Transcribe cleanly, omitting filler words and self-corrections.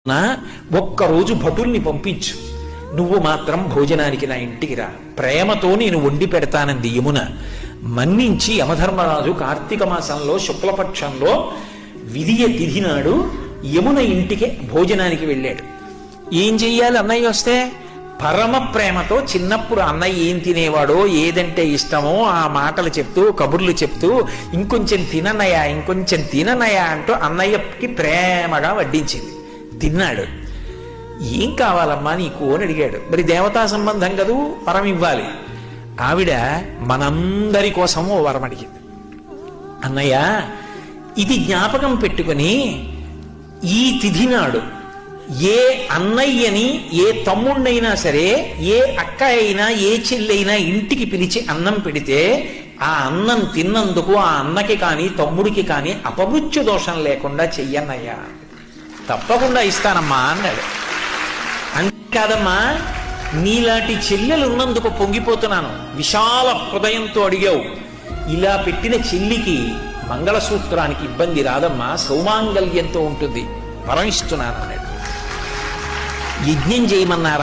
ఒక్కరోజు భటుల్ని పంపించు, నువ్వు మాత్రం భోజనానికి నా ఇంటికి రా, ప్రేమతో నేను వండి పెడతానంది యమున. మన్నించి యమధర్మరాజు కార్తీక మాసంలో శుక్లపక్షంలో విధియ తిథి నాడు యమున ఇంటికి భోజనానికి వెళ్ళాడు. ఏం చెయ్యాలి అన్నయ్య వస్తే? పరమ ప్రేమతో చిన్నప్పుడు అన్నయ్య ఏం తినేవాడో, ఏదంటే ఇష్టమో ఆ మాటలు చెప్తూ కబుర్లు చెప్తూ ఇంకొంచెం తిననయా ఇంకొంచెం తిననయా అంటూ అన్నయ్యకి ప్రేమగా వడ్డించింది. తిన్నాడు. ఏం కావాలమ్మా నీకు అని అడిగాడు. మరి దేవతా సంబంధం కదూ, వరం ఇవ్వాలి. ఆవిడ మనందరి కోసం ఓ వరం అడిగింది. అన్నయ్య, ఇది జ్ఞాపకం పెట్టుకుని ఈ తిథి నాడు ఏ అన్నయ్యని, ఏ తమ్ముణ్ణైనా సరే, ఏ అక్క అయినా, ఏ చెల్లైనా ఇంటికి పిలిచి అన్నం పెడితే ఆ అన్నం తిన్నందుకు ఆ అన్నకి కానీ తమ్ముడికి కానీ అపమృత్యు దోషం లేకుండా చెయ్యన్నయ్యా. తప్పకుండా ఇస్తానమ్మా అన్నాడు. అంతేకాదమ్మా, నీలాంటి చెల్లెలు ఉన్నందుకు పొంగిపోతున్నాను. విశాల హృదయంతో అడిగావు. ఇలా పెట్టిన చెల్లికి మంగళసూత్రానికి ఇబ్బంది రాదమ్మా, సౌమాంగల్యంతో ఉంటుంది, వరం ఇస్తున్నాను అన్నాడు. యజ్ఞం చేయమన్నారా?